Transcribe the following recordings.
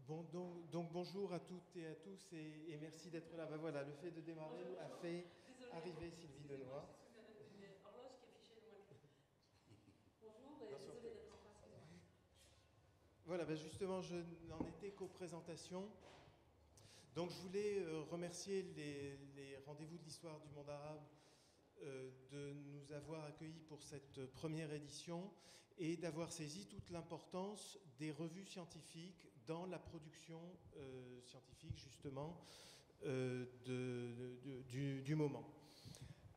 Bon, donc bonjour à toutes et à tous et merci d'être là. Ben voilà, le fait de démarrer a fait arriver Sylvie Denoy. Je suis une horloge qui affichait le moins que... Bonjour et Attention. désolé d'être en retard, excusez-moi. Voilà, ben justement, je n'en étais qu'aux présentations. Donc je voulais remercier les rendez-vous de l'histoire du monde arabe de nous avoir accueillis pour cette première édition et d'avoir saisi toute l'importance des revues scientifiques dans la production scientifique justement du moment.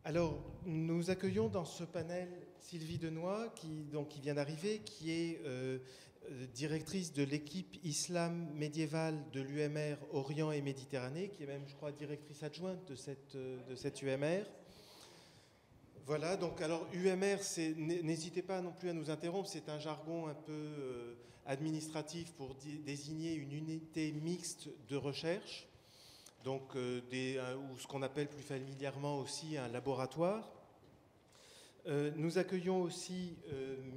Alors, nous accueillons dans ce panel Sylvie Denoy, qui vient d'arriver, qui est directrice de l'équipe islam médiévale de l'UMR Orient et Méditerranée, qui est même, je crois, directrice adjointe de cette UMR. Voilà, donc alors UMR, n'hésitez pas non plus à nous interrompre, c'est un jargon un peu administratif pour désigner une unité mixte de recherche, donc ou ce qu'on appelle plus familièrement aussi un laboratoire. Nous accueillons aussi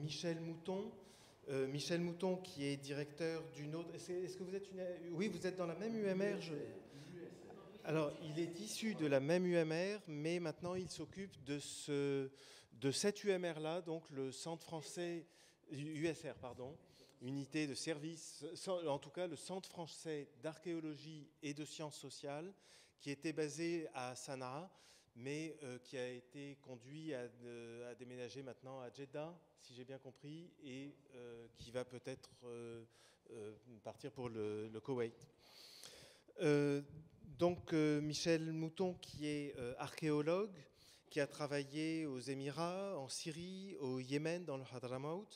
Michel Mouton. Michel Mouton qui est directeur d'une autre... Est-ce que vous êtes Oui, vous êtes dans la même UMR. Alors, il est issu de la même UMR, mais maintenant il s'occupe de cette UMR-là, donc le Centre français, USR, pardon, unité de service, en tout cas le Centre français d'archéologie et de sciences sociales, qui était basé à Sanaa, mais qui a été conduit à déménager maintenant à Jeddah, si j'ai bien compris, et qui va peut-être partir pour le Koweït. Michel Mouton, qui est archéologue, qui a travaillé aux Émirats, en Syrie, au Yémen, dans le Hadramaut,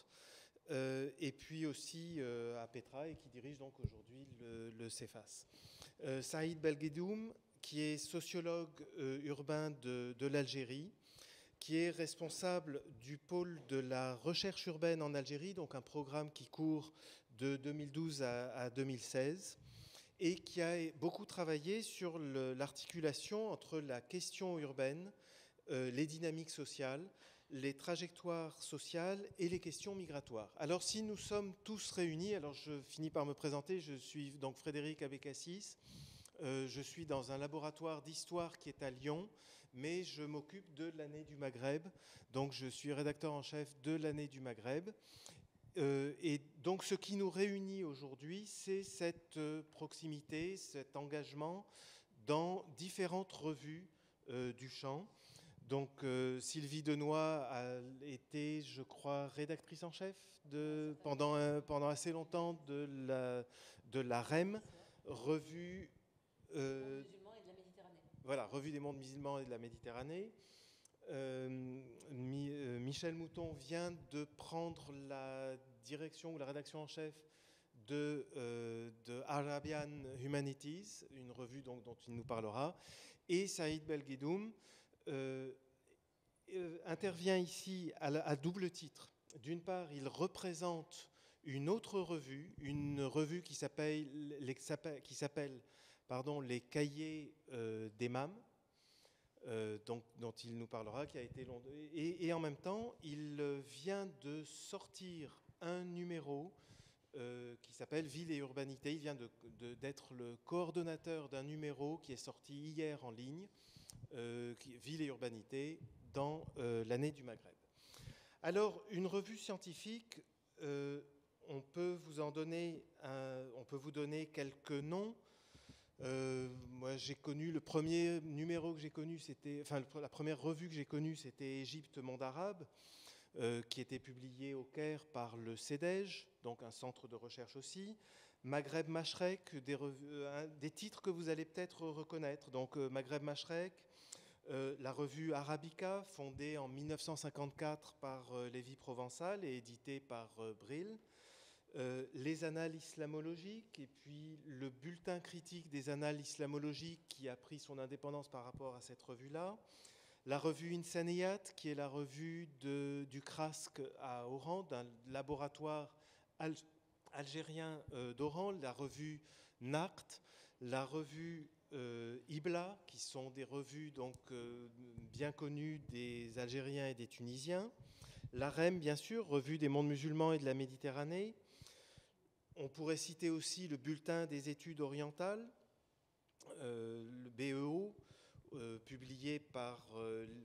et puis aussi à Petra, et qui dirige donc aujourd'hui le CEFAS. Saïd Belguedoum, qui est sociologue urbain de l'Algérie, qui est responsable du pôle de la recherche urbaine en Algérie, donc un programme qui court de 2012 à 2016, et qui a beaucoup travaillé sur l'articulation entre la question urbaine, les dynamiques sociales, les trajectoires sociales et les questions migratoires. Alors si nous sommes tous réunis, alors je finis par me présenter, je suis donc Frédéric Abécassis, je suis dans un laboratoire d'histoire qui est à Lyon, mais je m'occupe de l'année du Maghreb, donc je suis rédacteur en chef de l'année du Maghreb. Et donc ce qui nous réunit aujourd'hui, c'est cette proximité, cet engagement dans différentes revues du champ. Donc Sylvie Denoy a été, je crois, rédactrice en chef pendant assez longtemps de la REM, revue... Monde musulman et de la Méditerranée. Voilà, revue des mondes musulmans et de la Méditerranée. Michel Mouton vient de prendre la direction ou la rédaction en chef de Arabian Humanities, une revue dont il nous parlera, et Saïd Belguedoum intervient ici à double titre. D'une part, il représente une autre revue, une revue qui s'appelle les Cahiers des MAM, dont il nous parlera, qui a été long. Et en même temps, il vient de sortir un numéro qui s'appelle Ville et Urbanité. Il vient d'être le coordonnateur d'un numéro qui est sorti hier en ligne, Ville et Urbanité, dans l'année du Maghreb. Alors, une revue scientifique, on peut vous donner quelques noms. Moi, j'ai connu le premier numéro que j'ai connu, la première revue que j'ai connue, c'était Égypte Monde Arabe, qui était publiée au Caire par le CEDEJ, donc un centre de recherche aussi. Maghreb Mashrek, des titres que vous allez peut-être reconnaître. Donc Maghreb Mashrek, la revue Arabica, fondée en 1954 par Lévi Provençal et éditée par Brill. Les annales islamologiques et puis le bulletin critique des annales islamologiques qui a pris son indépendance par rapport à cette revue-là. La revue Insaniyat, qui est la revue du CRASC à Oran, d'un laboratoire algérien d'Oran. La revue Naqt, la revue Ibla, qui sont des revues donc, bien connues des Algériens et des Tunisiens. La REM, bien sûr, revue des mondes musulmans et de la Méditerranée. On pourrait citer aussi le Bulletin des études orientales, le BEO, publié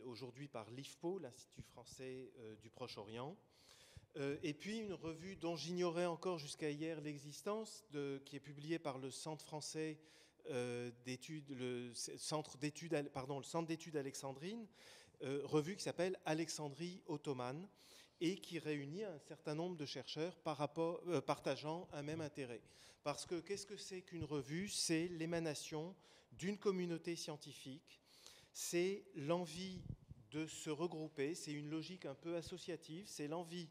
aujourd'hui par l'IFPO, l'Institut français du Proche-Orient. Et puis une revue dont j'ignorais encore jusqu'à hier l'existence, qui est publiée par le Centre français d'études, le Centre d'études alexandrines, revue qui s'appelle Alexandrie ottomane, et qui réunit un certain nombre de chercheurs partageant un même intérêt. Parce que qu'est-ce que c'est qu'une revue? C'est l'émanation d'une communauté scientifique, c'est l'envie de se regrouper, c'est une logique un peu associative, c'est l'envie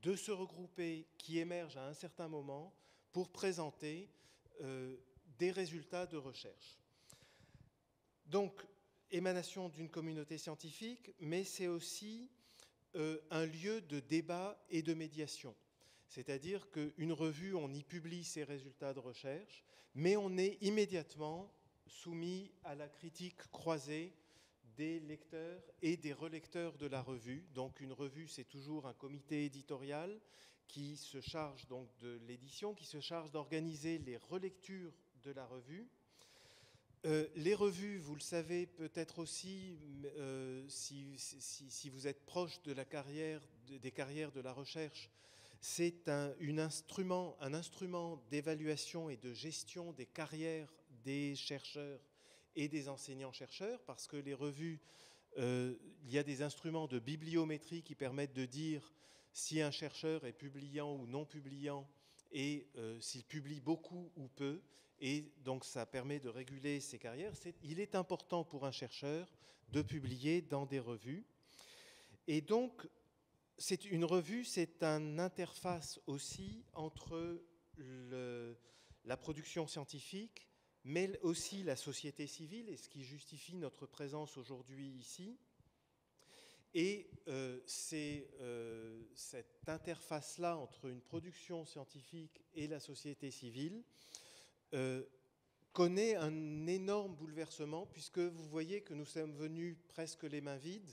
de se regrouper qui émerge à un certain moment pour présenter des résultats de recherche. Donc, émanation d'une communauté scientifique, mais c'est aussi un lieu de débat et de médiation. C'est-à-dire qu'une revue, on y publie ses résultats de recherche, mais on est immédiatement soumis à la critique croisée des lecteurs et des relecteurs de la revue. Donc une revue, c'est toujours un comité éditorial qui se charge donc de l'édition, qui se charge d'organiser les relectures de la revue. Les revues, vous le savez peut-être aussi, si vous êtes proche de la des carrières de la recherche, c'est un instrument d'évaluation et de gestion des carrières des chercheurs et des enseignants-chercheurs, parce que les revues, il y a des instruments de bibliométrie qui permettent de dire si un chercheur est publiant ou non publiant, et s'il publie beaucoup ou peu, et donc ça permet de réguler ses carrières. Il est important pour un chercheur de publier dans des revues. Et donc, une revue, c'est une interface aussi entre la production scientifique, mais aussi la société civile, et ce qui justifie notre présence aujourd'hui ici. Et c'est cette interface-là entre une production scientifique et la société civile connaît un énorme bouleversement, puisque vous voyez que nous sommes venus presque les mains vides,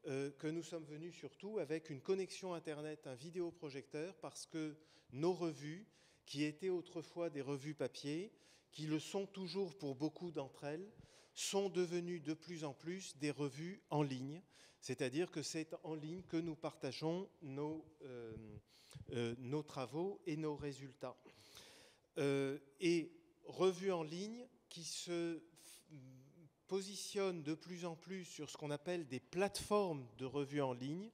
que nous sommes venus surtout avec une connexion Internet, un vidéoprojecteur, parce que nos revues, qui étaient autrefois des revues papier, qui le sont toujours pour beaucoup d'entre elles, sont devenues de plus en plus des revues en ligne, c'est-à-dire que c'est en ligne que nous partageons nos travaux et nos résultats. Et revues en ligne qui se positionnent de plus en plus sur ce qu'on appelle des plateformes de revues en ligne.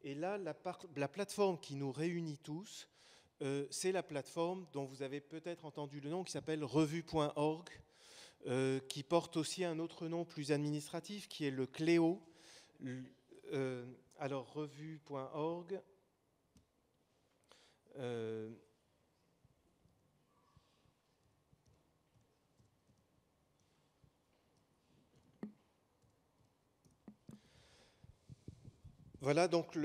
Et là, la plateforme qui nous réunit tous, c'est la plateforme dont vous avez peut-être entendu le nom, qui s'appelle revue.org, qui porte aussi un autre nom plus administratif, qui est le Cléo. Alors, revue.org. Voilà, donc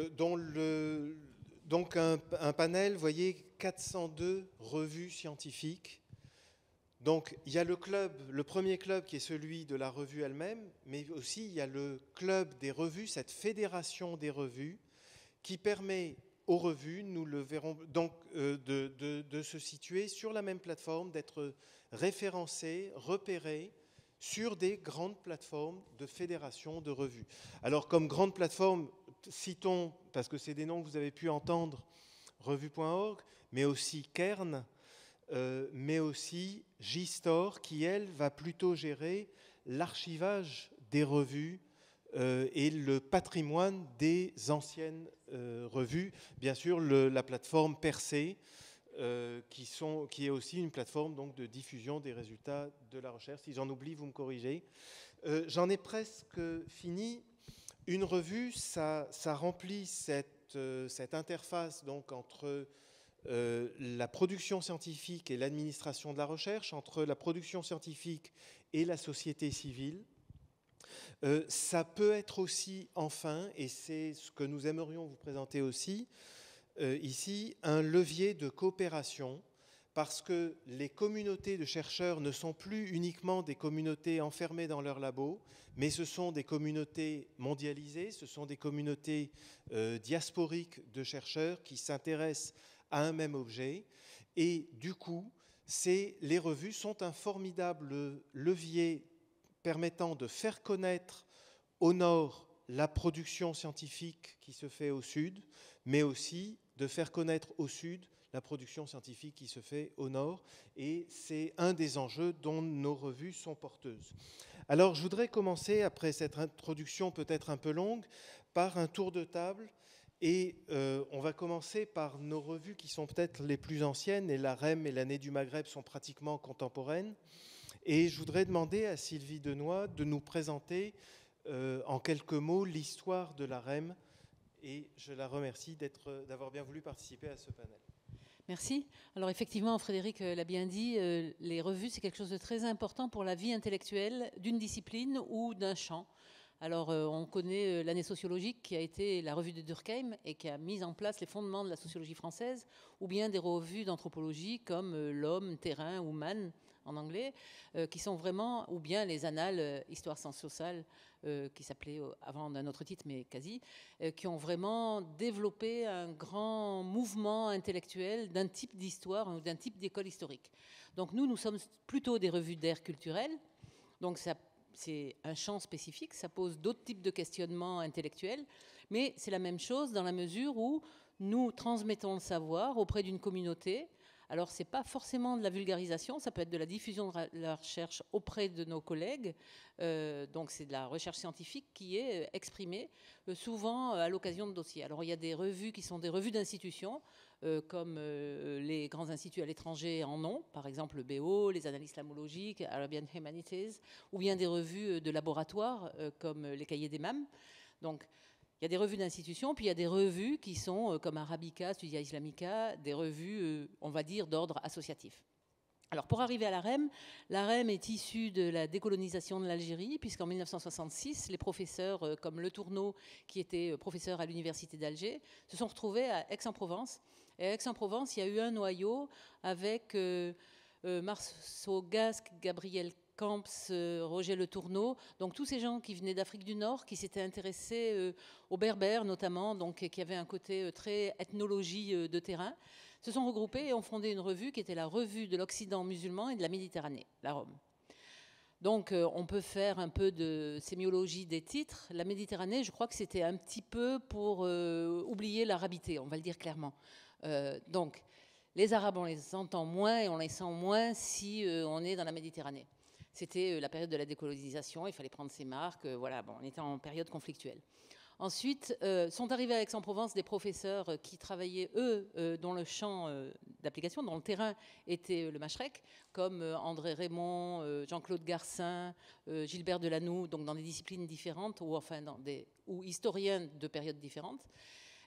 un panel, vous voyez, 402 revues scientifiques. Donc il y a le premier club qui est celui de la revue elle-même, mais aussi il y a le club des revues, cette fédération des revues, qui permet aux revues, nous le verrons, donc de se situer sur la même plateforme, d'être référencées, repérées sur des grandes plateformes de fédération de revues. Alors comme grande plateforme, citons, parce que c'est des noms que vous avez pu entendre, revue.org, mais aussi Kern, mais aussi JSTOR, qui, elle, va plutôt gérer l'archivage des revues et le patrimoine des anciennes revues. Bien sûr, la plateforme Percé, qui est aussi une plateforme donc, de diffusion des résultats de la recherche. Si j'en oublie, vous me corrigez. J'en ai presque fini. Une revue, ça remplit cette interface donc, entre la production scientifique et l'administration de la recherche, entre la production scientifique et la société civile. Ça peut être aussi, enfin, et c'est ce que nous aimerions vous présenter aussi, ici, un levier de coopération, parce que les communautés de chercheurs ne sont plus uniquement des communautés enfermées dans leurs labos, mais ce sont des communautés mondialisées, ce sont des communautés diasporiques de chercheurs qui s'intéressent à un même objet. Et du coup, les revues sont un formidable levier permettant de faire connaître au nord la production scientifique qui se fait au sud, mais aussi de faire connaître au sud la production scientifique qui se fait au nord. Et c'est un des enjeux dont nos revues sont porteuses. Alors, je voudrais commencer, après cette introduction peut-être un peu longue, par un tour de table. Et on va commencer par nos revues qui sont peut-être les plus anciennes, et la REM et l'année du Maghreb sont pratiquement contemporaines. Et je voudrais demander à Sylvie Denoy de nous présenter en quelques mots l'histoire de la REM. Et je la remercie d'avoir bien voulu participer à ce panel. Merci. Alors effectivement, Frédéric l'a bien dit, les revues, c'est quelque chose de très important pour la vie intellectuelle d'une discipline ou d'un champ. Alors on connaît l'année sociologique qui a été la revue de Durkheim et qui a mis en place les fondements de la sociologie française, ou bien des revues d'anthropologie comme L'Homme, Terrain ou Man en anglais, qui sont vraiment, ou bien les annales Histoire sciences sociales, qui s'appelait avant d'un autre titre, mais quasi, qui ont vraiment développé un grand mouvement intellectuel d'un type d'histoire ou d'un type d'école historique. Donc nous sommes plutôt des revues d'air culturel, donc c'est un champ spécifique, ça pose d'autres types de questionnements intellectuels, mais c'est la même chose dans la mesure où nous transmettons le savoir auprès d'une communauté. Alors, ce n'est pas forcément de la vulgarisation, ça peut être de la diffusion de la recherche auprès de nos collègues. Donc, c'est de la recherche scientifique qui est exprimée souvent à l'occasion de dossiers. Alors, il y a des revues qui sont des revues d'institutions, comme les grands instituts à l'étranger en ont, par exemple le BO, les analyses islamologiques, Arabian Humanities, ou bien des revues de laboratoire, comme les cahiers des MAM. Donc, il y a des revues d'institutions, puis il y a des revues qui sont, comme Arabica, Studia Islamica, des revues, on va dire, d'ordre associatif. Alors, pour arriver à la REM est issue de la décolonisation de l'Algérie, puisqu'en 1966, les professeurs comme Le Tourneau, qui était professeur à l'université d'Alger, se sont retrouvés à Aix-en-Provence. Et à Aix-en-Provence, il y a eu un noyau avec Marceau Gasque, Gabriel Camps, Roger Le Tourneau, donc tous ces gens qui venaient d'Afrique du Nord, qui s'étaient intéressés aux Berbères notamment, donc qui avaient un côté très ethnologie de terrain, se sont regroupés et ont fondé une revue qui était la Revue de l'Occident musulman et de la Méditerranée, la ROM. Donc on peut faire un peu de sémiologie des titres. La Méditerranée, je crois que c'était un petit peu pour oublier l'arabité, on va le dire clairement. Donc les Arabes, on les entend moins et on les sent moins si on est dans la Méditerranée. C'était la période de la décolonisation, il fallait prendre ses marques, voilà, bon, on était en période conflictuelle. Ensuite, sont arrivés à Aix-en-Provence des professeurs qui travaillaient, eux, dans le champ d'application, dont le terrain était le Machrek, comme André Raymond, Jean-Claude Garcin, Gilbert Delanoux, donc dans des disciplines différentes, ou enfin ou historiens de périodes différentes.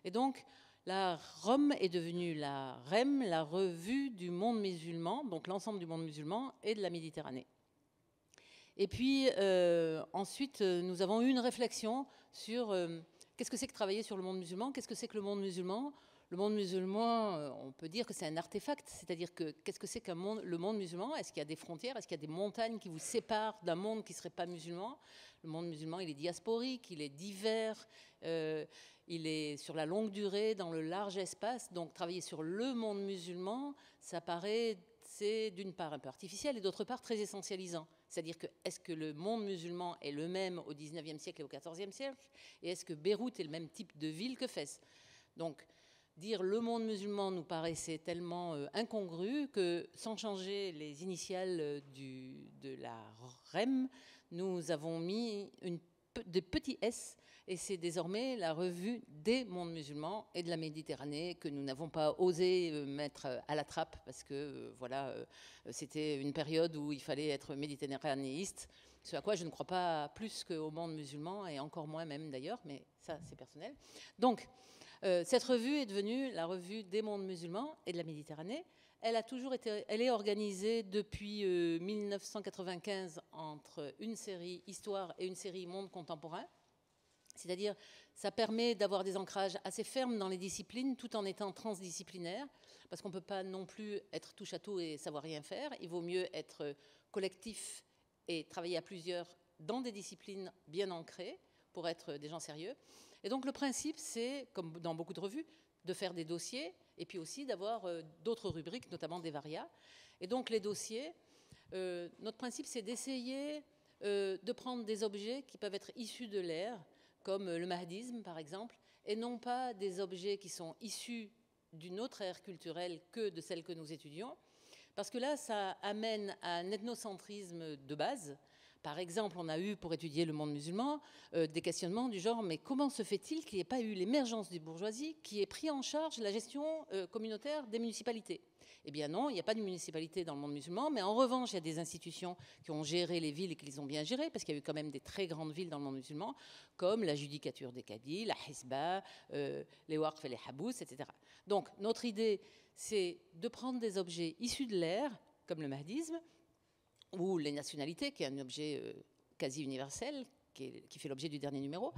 Et donc, la ROM est devenue la REM, la Revue du monde musulman, donc l'ensemble du monde musulman et de la Méditerranée. Et puis, ensuite, nous avons eu une réflexion sur qu'est-ce que c'est que travailler sur le monde musulman, qu'est-ce que c'est que le monde musulman. Le monde musulman, on peut dire que c'est un artefact, c'est-à-dire que qu'est-ce que c'est le monde musulman? Est-ce qu'il y a des frontières? Est-ce qu'il y a des montagnes qui vous séparent d'un monde qui ne serait pas musulman? Le monde musulman, il est diasporique, il est divers, il est sur la longue durée, dans le large espace. Donc, travailler sur le monde musulman, ça paraît, c'est d'une part un peu artificiel et d'autre part très essentialisant. C'est-à-dire que est-ce que le monde musulman est le même au XIXe siècle et au XIVe siècle? Et est-ce que Beyrouth est le même type de ville que Fès? Donc, dire le monde musulman nous paraissait tellement incongru que, sans changer les initiales de la REM, nous avons mis de petits S, et c'est désormais la revue des mondes musulmans et de la Méditerranée que nous n'avons pas osé mettre à la trappe parce que c'était une période où il fallait être méditerranéiste, ce à quoi je ne crois pas plus qu'au monde musulman et encore moins même d'ailleurs, mais ça c'est personnel. Donc cette revue est devenue la revue des mondes musulmans et de la Méditerranée. Elle est organisée depuis 1995 entre une série Histoire et une série Monde contemporain. C'est-à-dire, ça permet d'avoir des ancrages assez fermes dans les disciplines tout en étant transdisciplinaire, parce qu'on ne peut pas non plus être touche à tout et savoir rien faire. Il vaut mieux être collectif et travailler à plusieurs dans des disciplines bien ancrées pour être des gens sérieux. Et donc le principe, c'est, comme dans beaucoup de revues, de faire des dossiers et puis aussi d'avoir d'autres rubriques, notamment des varias. Et donc les dossiers, notre principe, c'est d'essayer de prendre des objets qui peuvent être issus de l'ère, comme le mahdisme par exemple, et non pas des objets qui sont issus d'une autre ère culturelle que de celle que nous étudions, parce que là, ça amène à un ethnocentrisme de base. Par exemple, on a eu, pour étudier le monde musulman, des questionnements du genre, mais comment se fait-il qu'il n'y ait pas eu l'émergence des bourgeoisies qui ait pris en charge la gestion communautaire des municipalités? Eh bien non, il n'y a pas de municipalité dans le monde musulman, mais en revanche, il y a des institutions qui ont géré les villes et qui les ont bien gérées, parce qu'il y a eu quand même des très grandes villes dans le monde musulman, comme la judicature des cadis, la Hisba, les Waqf et les Habous, etc. Donc notre idée, c'est de prendre des objets issus de l'ère, comme le mahdisme, ou les nationalités, qui est un objet quasi universel, qui fait l'objet du dernier numéro,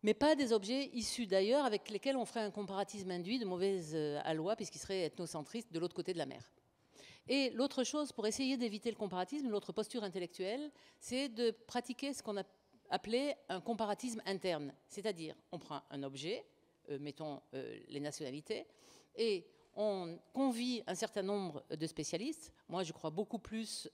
mais pas des objets issus d'ailleurs avec lesquels on ferait un comparatisme induit de mauvaise aloi, puisqu'il serait ethnocentriste de l'autre côté de la mer. Et l'autre chose, pour essayer d'éviter le comparatisme, l'autre posture intellectuelle, c'est de pratiquer ce qu'on a appelé un comparatisme interne. C'est-à-dire, on prend un objet, mettons les nationalités, et on convie un certain nombre de spécialistes. Moi, je crois beaucoup plus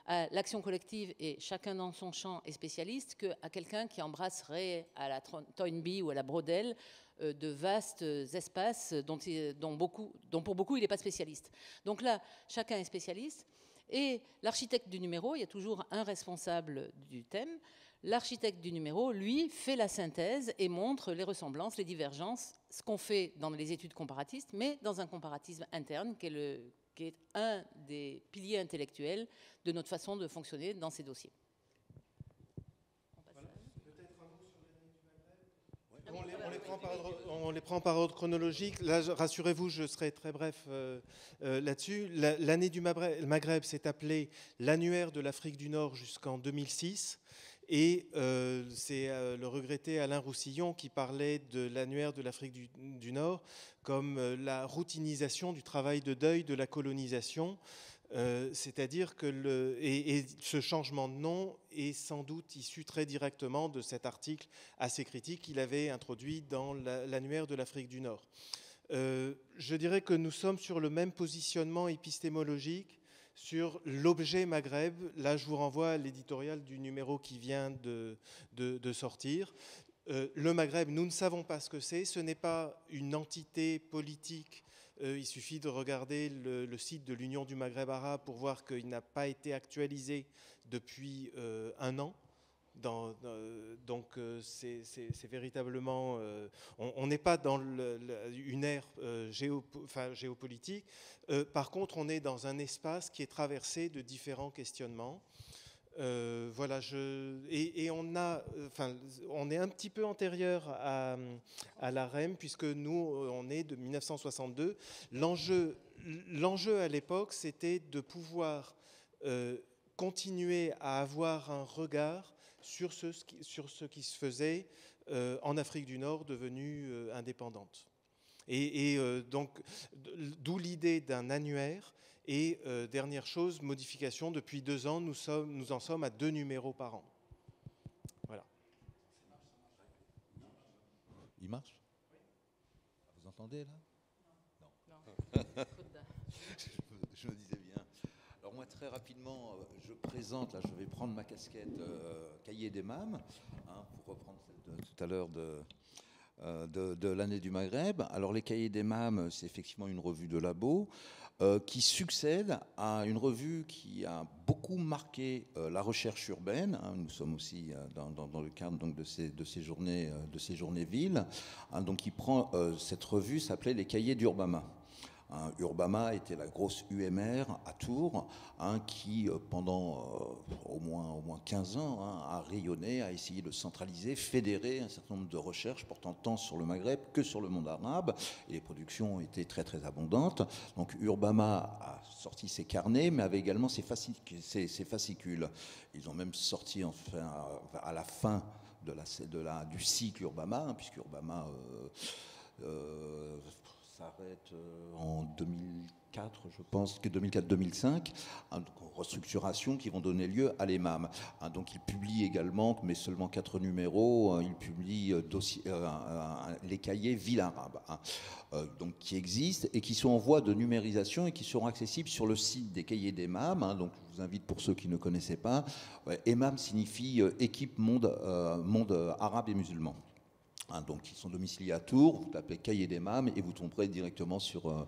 à l'action collective et chacun dans son champ est spécialiste qu'à quelqu'un qui embrasserait à la Toynbee ou à la Brodel de vastes espaces dont pour beaucoup il n'est pas spécialiste. Donc là, chacun est spécialiste. Et l'architecte du numéro, il y a toujours un responsable du thème. L'architecte du numéro, lui, fait la synthèse et montre les ressemblances, les divergences, ce qu'on fait dans les études comparatistes, mais dans un comparatisme interne qui est un des piliers intellectuels de notre façon de fonctionner dans ces dossiers. On les prend par ordre chronologique. Là, rassurez-vous, je serai très bref là-dessus. L'année du Maghreb s'est appelée l'annuaire de l'Afrique du Nord jusqu'en 2006. Et c'est le regretté Alain Roussillon qui parlait de l'annuaire de l'Afrique du Nord comme la routinisation du travail de deuil de la colonisation. C'est-à-dire que ce changement de nom est sans doute issu très directement de cet article assez critique qu'il avait introduit dans l'annuaire de l'Afrique du Nord. Je dirais que nous sommes sur le même positionnement épistémologique sur l'objet Maghreb. Là, je vous renvoie à l'éditorial du numéro qui vient de sortir. Le Maghreb, nous ne savons pas ce que c'est. Ce n'est pas une entité politique. Il suffit de regarder le site de l'Union du Maghreb arabe pour voir qu'il n'a pas été actualisé depuis un an. Donc c'est véritablement... on n'est pas dans une ère géopolitique. Par contre, on est dans un espace qui est traversé de différents questionnements. Voilà, et on est un petit peu antérieur à la REM, puisque nous, on est de 1962. L'enjeu à l'époque, c'était de pouvoir continuer à avoir un regard sur ce qui se faisait en Afrique du Nord, devenue indépendante. Et donc, d'où l'idée d'un annuaire. Et dernière chose, modification, depuis 2 ans, nous en sommes à 2 numéros par an. Voilà. Il marche? Vous entendez là? Non. Je me disais bien. Alors moi, très rapidement, je présente, là je vais prendre ma casquette cahier des MAM, pour reprendre celle de tout à l'heure de l'année du Maghreb. Alors les cahiers des MAM, c'est effectivement une revue de labo qui succède à une revue qui a beaucoup marqué la recherche urbaine. Nous sommes aussi dans le cadre donc, de ces journées villes. Donc il prend cette revue s'appelait les cahiers d'Urbama. Urbama était la grosse UMR à Tours, qui pendant au moins 15 ans a rayonné, a essayé de centraliser, fédérer un certain nombre de recherches portant tant sur le Maghreb que sur le monde arabe, et les productions étaient très très abondantes. Donc Urbama a sorti ses carnets, mais avait également ses fascicules. Ils ont même sorti enfin à la fin du cycle Urbama, puisque Urbama ça être en 2004, je pense, que 2004-2005, restructuration qui vont donner lieu à l'EMAM. Donc il publie également, mais seulement 4 numéros, il publie les cahiers Ville arabe, donc qui existent et qui sont en voie de numérisation et qui seront accessibles sur le site des cahiers d'EMAM. Donc je vous invite, pour ceux qui ne connaissaient pas, EMAM signifie équipe monde arabe et musulman. Donc ils sont domiciliés à Tours, vous tapez Cahiers d'EMAM et vous tomberez directement sur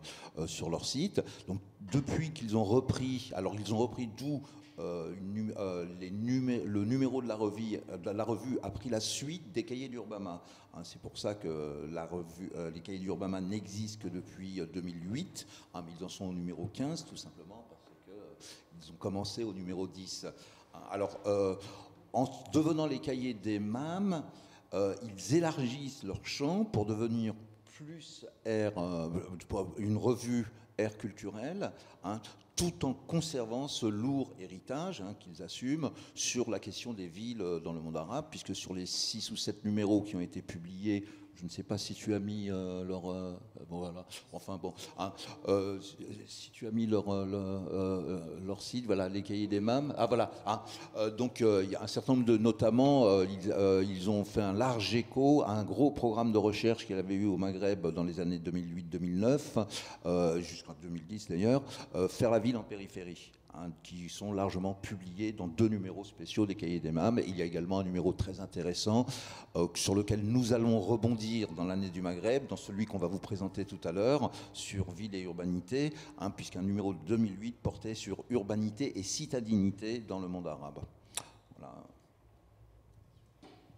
leur site. Donc depuis qu'ils ont repris, alors ils ont repris d'où le numéro de la revue a pris la suite des Cahiers d'Urbama. C'est pour ça que les Cahiers d'Urbama n'existent que depuis 2008, mais ils en sont au numéro 15 tout simplement parce qu'ils ont commencé au numéro 10. Alors en devenant les Cahiers d'EMAM, ils élargissent leur champ pour devenir plus une revue air culturel, tout en conservant ce lourd héritage qu'ils assument sur la question des villes dans le monde arabe, puisque sur les 6 ou 7 numéros qui ont été publiés, je ne sais pas si tu as mis leur... bon, voilà. Enfin bon, si tu as mis leur site, voilà, les cahiers d'EMAM. Voilà. Donc il y a un certain nombre de... Notamment, ils ont fait un large écho à un gros programme de recherche qu'il avait eu au Maghreb dans les années 2008-2009, jusqu'en 2010 d'ailleurs, Faire la ville en périphérie. Qui sont largement publiés dans 2 numéros spéciaux des cahiers d'EMAM. Il y a également un numéro très intéressant sur lequel nous allons rebondir dans l'année du Maghreb, dans celui qu'on va vous présenter tout à l'heure, sur ville et urbanité, puisqu'un numéro de 2008 portait sur urbanité et citadinité dans le monde arabe. Voilà.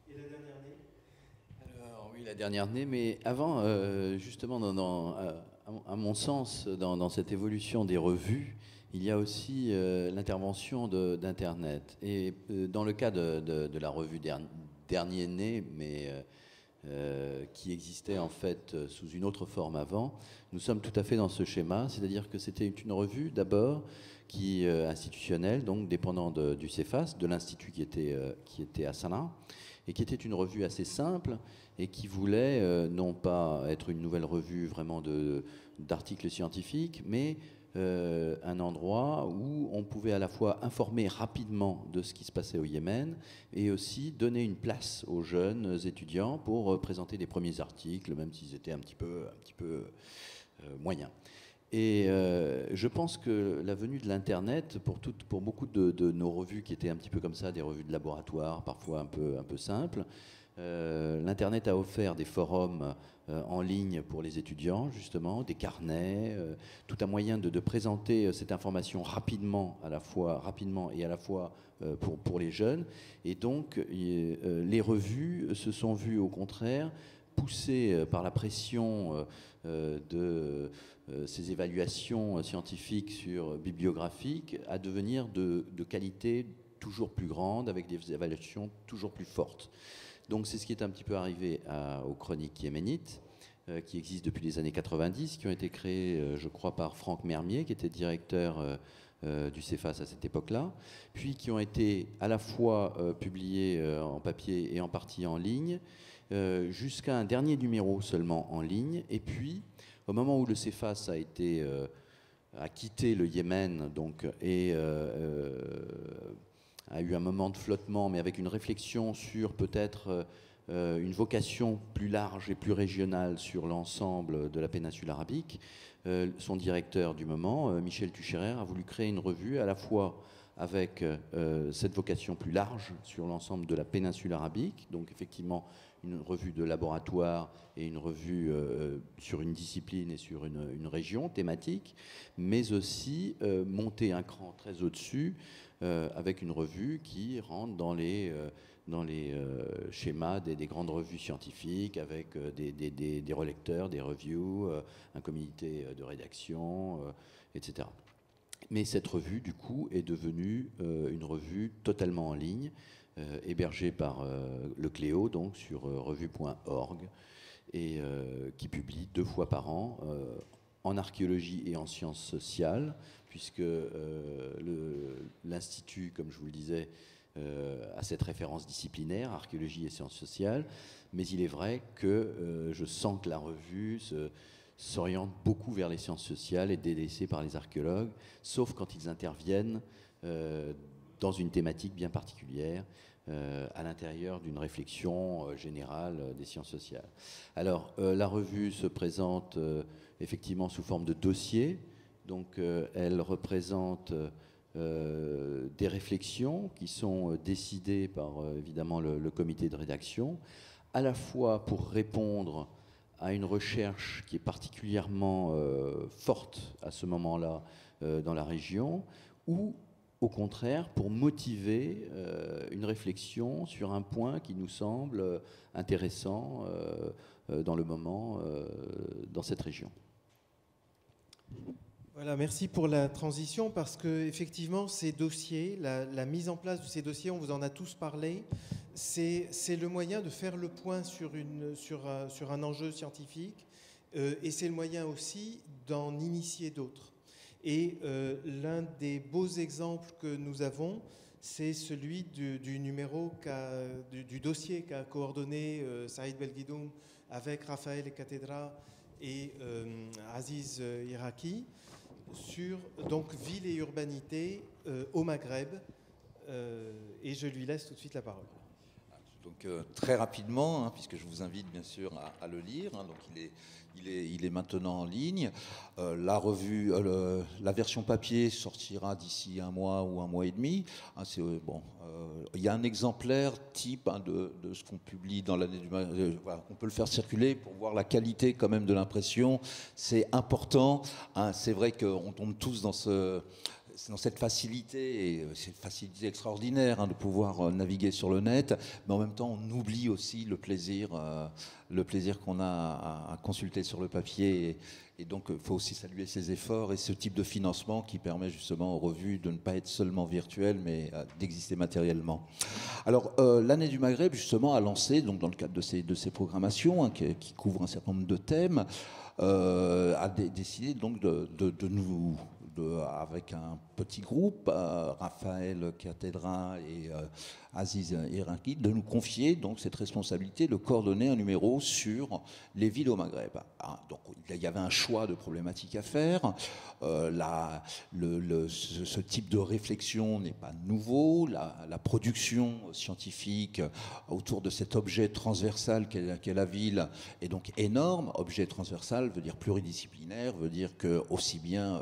Et la dernière année ? Alors oui, la dernière année, mais avant, justement, à mon sens, dans cette évolution des revues, il y a aussi l'intervention d'Internet. Et dans le cas de la revue Dernier Né, mais qui existait en fait sous une autre forme avant, nous sommes tout à fait dans ce schéma, c'est-à-dire que c'était une revue d'abord qui institutionnelle, donc dépendant du CEFAS, de l'institut qui était à Sanaa, et qui était une revue assez simple et qui voulait non pas être une nouvelle revue vraiment d'articles scientifiques, mais un endroit où on pouvait à la fois informer rapidement de ce qui se passait au Yémen et aussi donner une place aux jeunes étudiants pour présenter des premiers articles, même s'ils étaient un petit peu moyens. Et je pense que la venue de l'Internet, pour beaucoup de nos revues qui étaient un petit peu comme ça, des revues de laboratoire, parfois un peu simples, l'Internet a offert des forums en ligne pour les étudiants, justement, des carnets, tout un moyen de présenter cette information rapidement et à la fois pour les jeunes. Et donc, les revues se sont vues, au contraire, poussées par la pression de ces évaluations scientifiques bibliographiques à devenir de qualité toujours plus grande, avec des évaluations toujours plus fortes. Donc c'est ce qui est un petit peu arrivé aux chroniques yéménites, qui existent depuis les années 90, qui ont été créées, je crois, par Franck Mermier, qui était directeur du CEFAS à cette époque-là, puis qui ont été à la fois publiées en papier et en partie en ligne, jusqu'à un dernier numéro seulement en ligne. Et puis, au moment où le CEFAS a quitté le Yémen, donc, et a eu un moment de flottement, mais avec une réflexion sur peut-être une vocation plus large et plus régionale sur l'ensemble de la péninsule arabique, son directeur du moment, Michel Tucherer, a voulu créer une revue à la fois avec cette vocation plus large sur l'ensemble de la péninsule arabique, donc effectivement une revue de laboratoire et une revue sur une discipline et sur une région thématique, mais aussi monter un cran très au-dessus avec une revue qui rentre dans les schémas des grandes revues scientifiques, avec des relecteurs, des reviews, un comité de rédaction, etc. Mais cette revue, du coup, est devenue une revue totalement en ligne, hébergée par le Cléo, donc sur revue.org, et qui publie 2 fois par an en archéologie et en sciences sociales, puisque l'Institut, comme je vous le disais, a cette référence disciplinaire, archéologie et sciences sociales, mais il est vrai que je sens que la revue s'orientent beaucoup vers les sciences sociales et délaissés par les archéologues, sauf quand ils interviennent dans une thématique bien particulière, à l'intérieur d'une réflexion générale des sciences sociales. Alors, la revue se présente effectivement sous forme de dossier, donc elle représente des réflexions qui sont décidées par évidemment le comité de rédaction, à la fois pour répondre à une recherche qui est particulièrement forte à ce moment-là dans la région, ou au contraire pour motiver une réflexion sur un point qui nous semble intéressant dans le moment dans cette région. Voilà, merci pour la transition, parce que effectivement ces dossiers, la mise en place de ces dossiers, on vous en a tous parlé, c'est le moyen de faire le point sur un enjeu scientifique, et c'est le moyen aussi d'en initier d'autres. Et l'un des beaux exemples que nous avons, c'est celui du numéro du dossier qu'a coordonné Saïd Belguidoum avec Raphaël Catedra et Aziz Iraki, sur donc ville et urbanité au Maghreb, et je lui laisse tout de suite la parole. Donc très rapidement, puisque je vous invite bien sûr à le lire, donc il est maintenant en ligne. La revue, la version papier sortira d'ici un mois ou un mois et demi. Il y a un exemplaire type de ce qu'on publie dans l'année du Maghreb. Voilà, on peut le faire circuler pour voir la qualité quand même de l'impression. C'est important. C'est vrai qu'on tombe tous dans cette facilité, et c'est une facilité extraordinaire de pouvoir naviguer sur le net, mais en même temps on oublie aussi le plaisir qu'on a à consulter sur le papier, et donc il faut aussi saluer ces efforts et ce type de financement qui permet justement aux revues de ne pas être seulement virtuelles, mais d'exister matériellement. Alors l'année du Maghreb justement a lancé, donc dans le cadre de ces programmations qui couvrent un certain nombre de thèmes, a décidé donc de nous avec un petit groupe, Raphaël Catedra et Aziz Iraki, de nous confier donc cette responsabilité de coordonner un numéro sur les villes au Maghreb. Donc il y avait un choix de problématiques à faire. Ce type de réflexion n'est pas nouveau. La production scientifique autour de cet objet transversal qu'est la ville est donc énorme. Objet transversal veut dire pluridisciplinaire, veut dire que aussi bien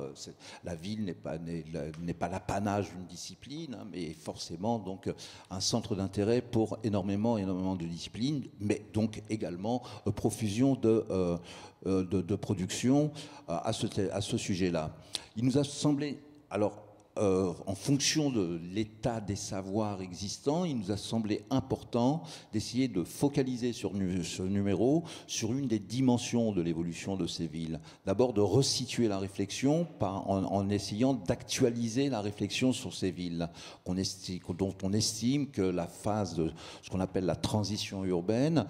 la ville n'est pas l'apanage d'une discipline, mais forcément donc un centre d'intérêt pour énormément de disciplines, mais donc également profusion de production à ce sujet-là. Il nous a semblé, alors en fonction de l'état des savoirs existants, il nous a semblé important d'essayer de focaliser sur ce numéro sur une des dimensions de l'évolution de ces villes. D'abord de resituer la réflexion en essayant d'actualiser la réflexion sur ces villes, dont on estime que la phase de ce qu'on appelle la transition urbaine,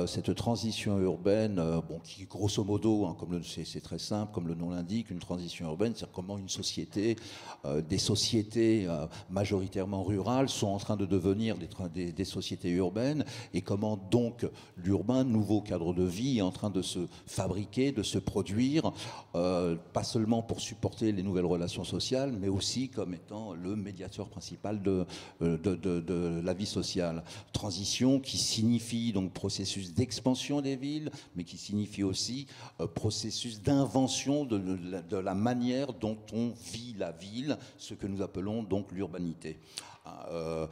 cette transition urbaine, qui grosso modo, c'est très simple, comme le nom l'indique, une transition urbaine, c'est comment une société, des sociétés majoritairement rurales sont en train de devenir des sociétés urbaines, et comment donc l'urbain, nouveau cadre de vie, est en train de se fabriquer, de se produire, pas seulement pour supporter les nouvelles relations sociales, mais aussi comme étant le médiateur principal de la vie sociale. Transition qui signifie donc processus d'expansion des villes, mais qui signifie aussi processus d'invention de la manière dont on vit la ville, ce que nous appelons donc l'urbanité. Alors,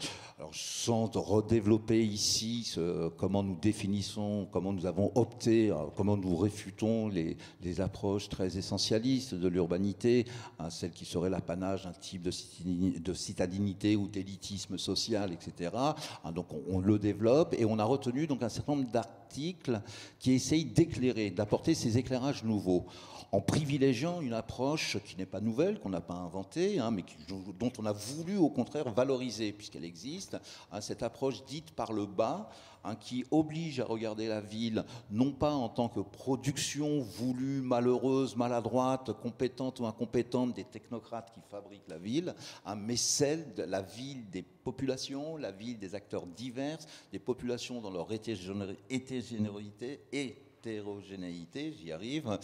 sans redévelopper ici comment nous définissons, comment nous avons opté, comment nous réfutons les approches très essentialistes de l'urbanité, celle qui serait l'apanage d'un type de citadinité ou d'élitisme social, etc. Donc on le développe, et on a retenu donc un certain nombre d'articles qui essayent d'éclairer, d'apporter ces éclairages nouveaux, en privilégiant une approche qui n'est pas nouvelle, qu'on n'a pas inventée, mais dont on a voulu au contraire valoriser, puisqu'elle existe, cette approche dite par le bas, qui oblige à regarder la ville, non pas en tant que production voulue, malheureuse, maladroite, compétente ou incompétente des technocrates qui fabriquent la ville, mais celle de la ville des populations, la ville des acteurs divers, des populations dans leur hétérogénéité et hétérogénéité, j'y arrive,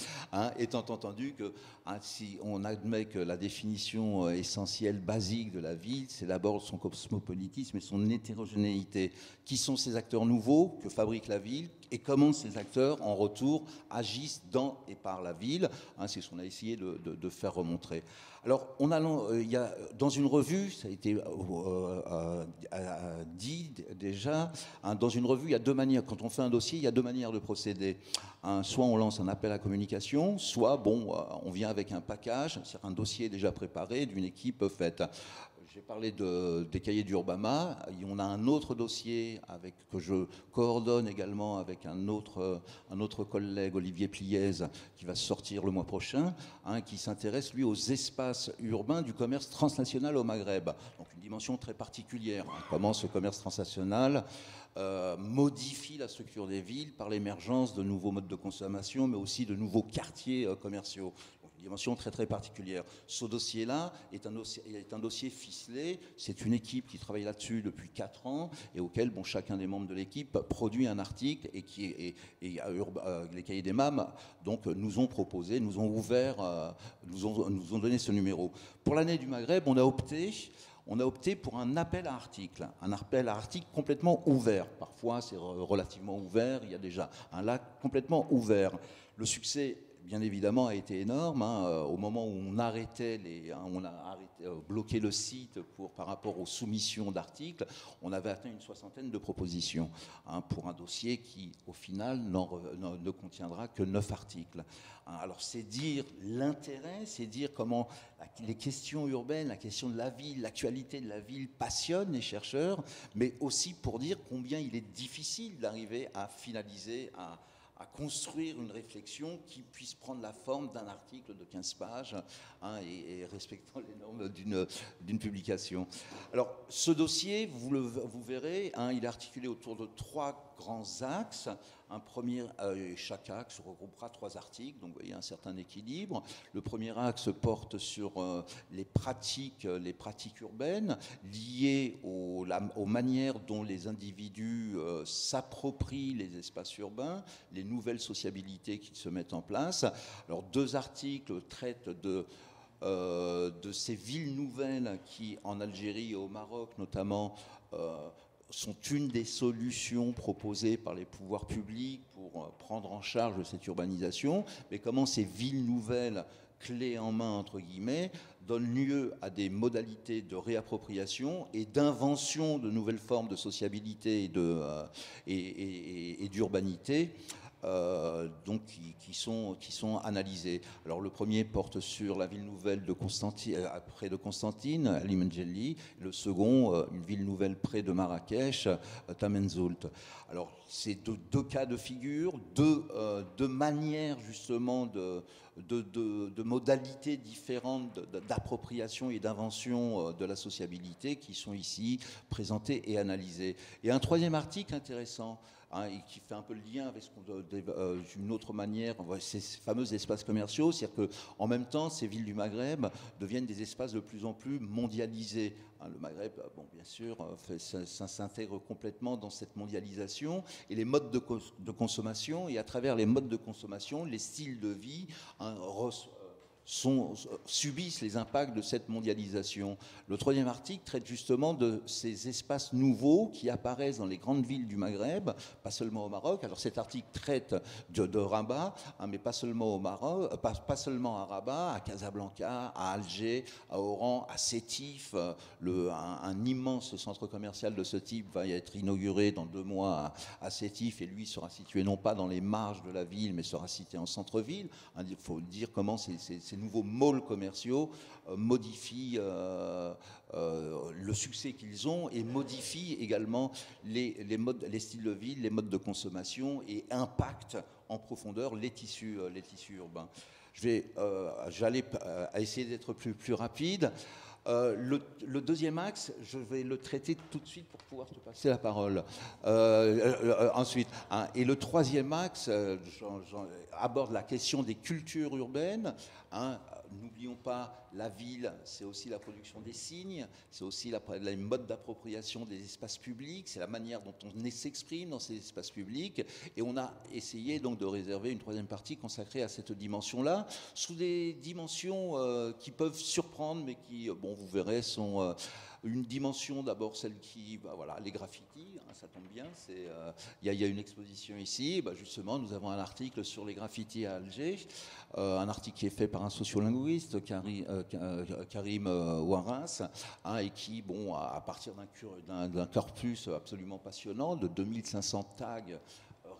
étant entendu que si on admet que la définition essentielle, basique de la ville, c'est d'abord son cosmopolitisme et son hétérogénéité. Qui sont ces acteurs nouveaux que fabrique la ville et comment ces acteurs, en retour, agissent dans et par la ville. C'est ce qu'on a essayé de faire remontrer. Alors, il y a, dans une revue, ça a été dit déjà, dans une revue, il y a deux manières. Quand on fait un dossier, il y a deux manières de procéder. Soit on lance un appel à communication, soit on vient avec un package, c'est un dossier déjà préparé d'une équipe faite. J'ai parlé des cahiers d'Urbama. On a un autre dossier que je coordonne également avec un autre collègue, Olivier Pliez, qui va sortir le mois prochain, qui s'intéresse, lui, aux espaces urbains du commerce transnational au Maghreb. Donc une dimension très particulière. Comment ce commerce transnational modifie la structure des villes par l'émergence de nouveaux modes de consommation, mais aussi de nouveaux quartiers commerciaux. Dimension très très particulière. Ce dossier-là est un dossier ficelé. C'est une équipe qui travaille là-dessus depuis 4 ans et auquel chacun des membres de l'équipe produit un article et les cahiers des MAM donc, nous ont proposé, nous ont ouvert, nous ont donné ce numéro. Pour l'année du Maghreb, on a opté pour un appel à articles complètement ouvert. Parfois, c'est relativement ouvert, il y a déjà un lac complètement ouvert. Le succès, bien évidemment, a été énorme. Au moment où on a bloqué le site par rapport aux soumissions d'articles, on avait atteint une 60aine de propositions pour un dossier qui, au final, ne contiendra que 9 articles. Alors, c'est dire l'intérêt, c'est dire comment les questions urbaines, la question de la ville, l'actualité de la ville passionne les chercheurs, mais aussi pour dire combien il est difficile d'arriver à finaliser, à construire une réflexion qui puisse prendre la forme d'un article de 15 pages et respectant les normes d'une publication. Alors, ce dossier, vous verrez, il est articulé autour de 3 grands axes. Chaque axe regroupera 3 articles, donc vous voyez un certain équilibre. Le premier axe porte sur les pratiques urbaines liées aux manières dont les individus s'approprient les espaces urbains, les nouvelles sociabilités qui se mettent en place. Alors 2 articles traitent de ces villes nouvelles qui, en Algérie et au Maroc notamment, sont une des solutions proposées par les pouvoirs publics pour prendre en charge cette urbanisation, mais comment ces villes nouvelles, clés en main, entre guillemets, donnent lieu à des modalités de réappropriation et d'invention de nouvelles formes de sociabilité et d'urbanité, donc qui sont analysés. Alors le premier porte sur la ville nouvelle de près de Constantine, Ali Menjelli. Le second, une ville nouvelle près de Marrakech, Tamenzult. Alors c'est 2 cas de figure, deux manières justement de modalités différentes d'appropriation et d'invention de la sociabilité qui sont ici présentées et analysées. Et un troisième article intéressant, et qui fait un peu le lien avec une autre manière, ces fameux espaces commerciaux, c'est-à-dire qu'en même temps, ces villes du Maghreb deviennent des espaces de plus en plus mondialisés. Le Maghreb, bien sûr, ça s'intègre complètement dans cette mondialisation et les modes de consommation, et à travers les modes de consommation, les styles de vie subissent les impacts de cette mondialisation. Le troisième article traite justement de ces espaces nouveaux qui apparaissent dans les grandes villes du Maghreb, pas seulement au Maroc. Alors cet article traite de Rabat, mais pas seulement au Maroc, pas seulement à Rabat, à Casablanca, à Alger, à Oran, à Sétif. Un immense centre commercial de ce type va y être inauguré dans 2 mois à Sétif, et lui sera situé non pas dans les marges de la ville, mais sera situé en centre-ville. Il faut dire comment ces nouveaux malls commerciaux modifient le succès qu'ils ont et modifient également les styles de vie, les modes de consommation, et impactent en profondeur les tissus urbains. J'allais essayer d'être plus rapide. Le deuxième axe, je vais le traiter tout de suite pour pouvoir te passer la parole. Ensuite, hein, et le troisième axe aborde la question des cultures urbaines. Hein. N'oublions pas, la ville, c'est aussi la production des signes, c'est aussi la mode d'appropriation des espaces publics, c'est la manière dont on s'exprime dans ces espaces publics. Et on a essayé donc de réserver une troisième partie consacrée à cette dimension-là, sous des dimensions qui peuvent surprendre, mais qui, bon, vous verrez, sont une dimension d'abord celle qui, bah, voilà, les graffitis, hein, ça tombe bien, il y a une exposition ici, bah, justement, nous avons un article sur les graffitis à Alger, un article qui est fait par un sociolinguiste, Karim Ouarens, hein, et qui, bon, à partir d'un corpus absolument passionnant de 2500 tags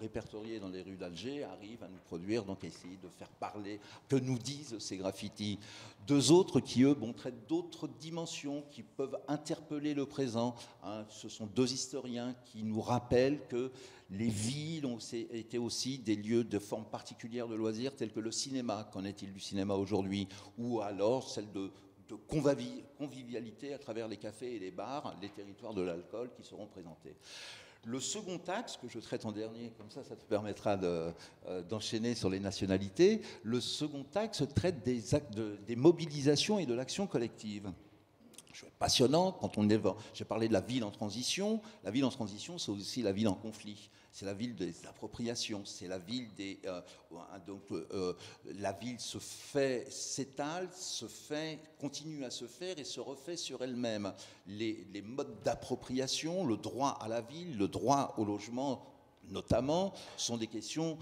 répertoriés dans les rues d'Alger, arrive à nous produire, donc à essayer de faire parler, que nous disent ces graffitis. Deux autres qui, eux, bon, traitent d'autres dimensions qui peuvent interpeller le présent. Hein. Ce sont deux historiens qui nous rappellent que les villes ont été aussi des lieux de forme particulière de loisirs, tels que le cinéma. Qu'en est-il du cinéma aujourd'hui? Ou alors celle de convivialité à travers les cafés et les bars, les territoires de l'alcool qui seront présentés. Le second axe, que je traite en dernier, comme ça te permettra d'enchaîner sur les nationalités, le second axe traite des mobilisations et de l'action collective. Passionnant, quand on évoque, j'ai parlé de la ville en transition. La ville en transition, c'est aussi la ville en conflit. C'est la ville des appropriations, c'est la ville des... la ville s'étale, continue à se faire et se refait sur elle-même. Les modes d'appropriation, le droit à la ville, le droit au logement, notamment, sont des questions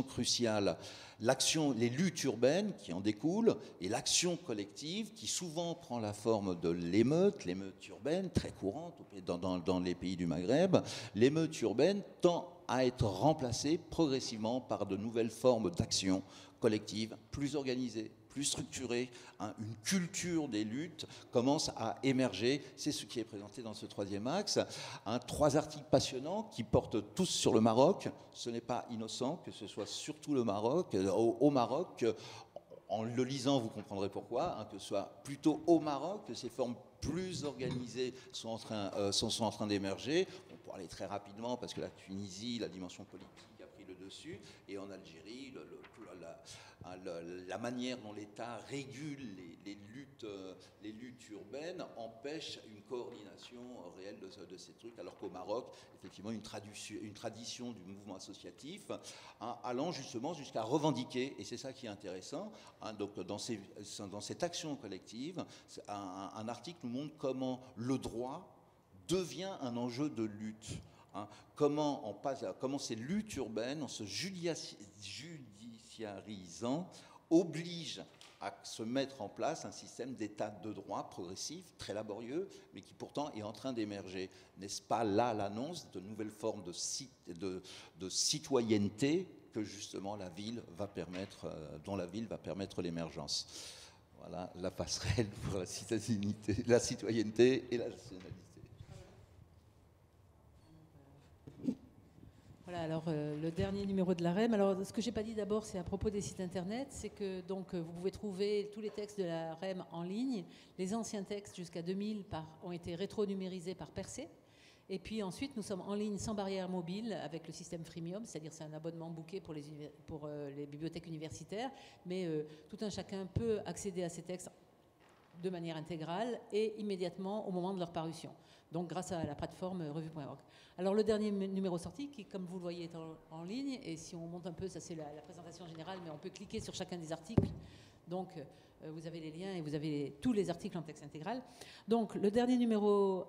cruciales. Les luttes urbaines qui en découlent et l'action collective qui souvent prend la forme de l'émeute urbaine, très courante dans les pays du Maghreb, l'émeute urbaine tend à être remplacée progressivement par de nouvelles formes d'action collective, plus organisées, plus structurée, hein, une culture des luttes commence à émerger. C'est ce qui est présenté dans ce troisième axe. Hein, 3 articles passionnants qui portent tous sur le Maroc. Ce n'est pas innocent que ce soit surtout le Maroc. Au Maroc, en le lisant, vous comprendrez pourquoi, hein, que ce soit plutôt au Maroc, que ces formes plus organisées sont en train d'émerger. On pourra aller très rapidement parce que la Tunisie, la dimension politique a pris le dessus, et en Algérie, la manière dont l'État régule les luttes urbaines empêche une coordination réelle de ces trucs, alors qu'au Maroc, effectivement, une tradition du mouvement associatif, hein, allant justement jusqu'à revendiquer, et c'est ça qui est intéressant, hein, donc dans cette action collective, un article nous montre comment le droit devient un enjeu de lutte. Hein, comment ces luttes urbaines, en se judiciarisant, obligent à se mettre en place un système d'état de droit progressif, très laborieux, mais qui pourtant est en train d'émerger. N'est-ce pas là l'annonce de nouvelles formes de citoyenneté que justement dont la ville va permettre l'émergence? Voilà la passerelle pour la citoyenneté et la nationalité. Voilà, alors le dernier numéro de la REM. Alors, ce que je n'ai pas dit d'abord, c'est à propos des sites internet, c'est que donc vous pouvez trouver tous les textes de la REM en ligne. Les anciens textes jusqu'à 2000 ont été rétro-numérisés par Percé. Et puis ensuite, nous sommes en ligne sans barrière mobile avec le système freemium, c'est-à-dire c'est un abonnement booké pour les bibliothèques universitaires, mais tout un chacun peut accéder à ces textes de manière intégrale et immédiatement au moment de leur parution. Donc grâce à la plateforme revue.org. Alors le dernier numéro sorti, qui comme vous le voyez est en ligne, et si on monte un peu, ça c'est la présentation générale, mais on peut cliquer sur chacun des articles. Donc vous avez les liens et vous avez tous les articles en texte intégral. Donc le dernier numéro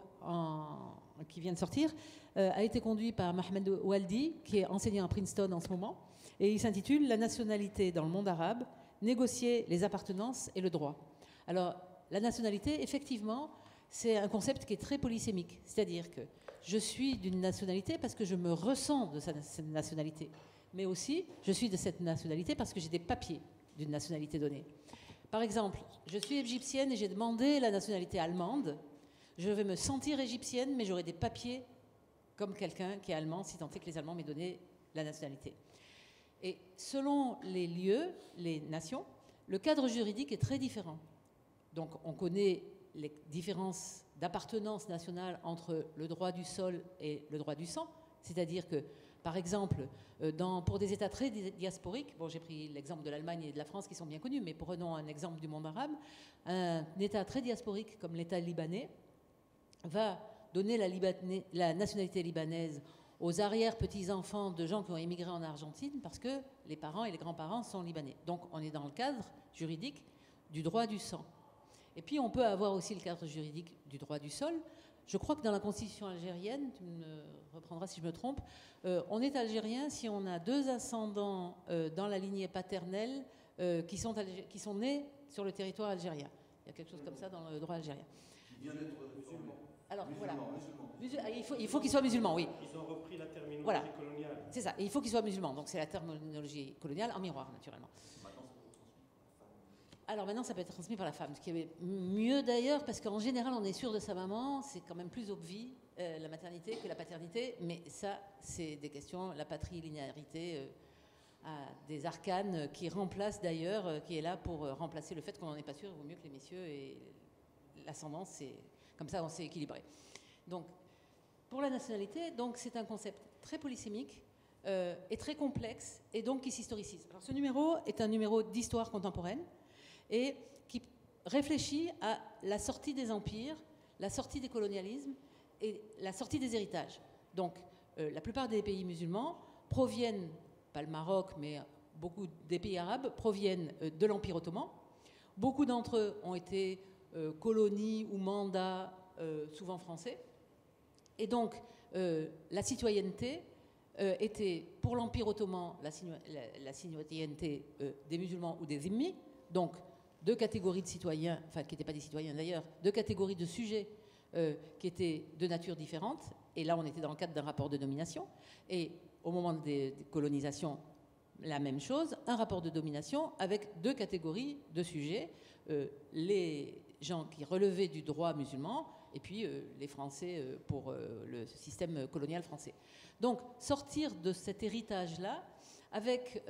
qui vient de sortir a été conduit par Mohamed Oualdi, qui est enseignant à Princeton en ce moment, et il s'intitule « La nationalité dans le monde arabe, négocier les appartenances et le droit ». Alors la nationalité, effectivement, c'est un concept qui est très polysémique, c'est-à-dire que je suis d'une nationalité parce que je me ressens de cette nationalité, mais aussi je suis de cette nationalité parce que j'ai des papiers d'une nationalité donnée. Par exemple, je suis égyptienne et j'ai demandé la nationalité allemande. Je vais me sentir égyptienne, mais j'aurai des papiers comme quelqu'un qui est allemand, si tant est que les Allemands m'aient donné la nationalité. Et selon les lieux, les nations, le cadre juridique est très différent. Donc on connaît les différences d'appartenance nationale entre le droit du sol et le droit du sang, c'est-à-dire que, par exemple, pour des États très diasporiques, bon, j'ai pris l'exemple de l'Allemagne et de la France qui sont bien connus, mais prenons un exemple du monde arabe, un État très diasporique comme l'État libanais va donner la nationalité libanaise aux arrière-petits-enfants de gens qui ont émigré en Argentine parce que les parents et les grands-parents sont libanais. Donc on est dans le cadre juridique du droit du sang. Et puis on peut avoir aussi le cadre juridique du droit du sol. Je crois que dans la constitution algérienne, tu me reprendras si je me trompe, on est algérien si on a 2 ascendants dans la lignée paternelle qui sont nés sur le territoire algérien. Il y a quelque chose comme ça dans le droit algérien. Il vient d'être musulman. Alors Musulman, voilà, il faut qu'il soit musulman, oui. Ils ont repris la terminologie Voilà. coloniale. C'est ça, et il faut qu'il soit musulman. Donc c'est la terminologie coloniale en miroir, naturellement. Alors maintenant, ça peut être transmis par la femme, ce qui est mieux d'ailleurs, parce qu'en général, on est sûr de sa maman, c'est quand même plus obvi, la maternité que la paternité, mais ça, c'est des questions, la patrilinéarité a des arcanes qui remplacent d'ailleurs, qui est là pour remplacer le fait qu'on n'en est pas sûr, il vaut mieux que les messieurs, et l'ascendance, c'est comme ça, on s'est équilibré. Donc, pour la nationalité, donc c'est un concept très polysémique et très complexe, et donc qui s'historicise. Alors ce numéro est un numéro d'histoire contemporaine, et qui réfléchit à la sortie des empires, la sortie des colonialismes et la sortie des héritages. Donc, la plupart des pays musulmans proviennent, pas le Maroc, mais beaucoup des pays arabes, proviennent de l'Empire ottoman. Beaucoup d'entre eux ont été colonies ou mandats, souvent français. Et donc, la citoyenneté était, pour l'Empire ottoman, la citoyenneté des musulmans ou des zimmis, donc 2 catégories de citoyens, enfin qui n'étaient pas des citoyens d'ailleurs, 2 catégories de sujets qui étaient de nature différente. Et là, on était dans le cadre d'un rapport de domination. Et au moment des colonisations, la même chose, un rapport de domination avec 2 catégories de sujets, les gens qui relevaient du droit musulman et puis les Français pour le système colonial français. Donc, sortir de cet héritage-là avec...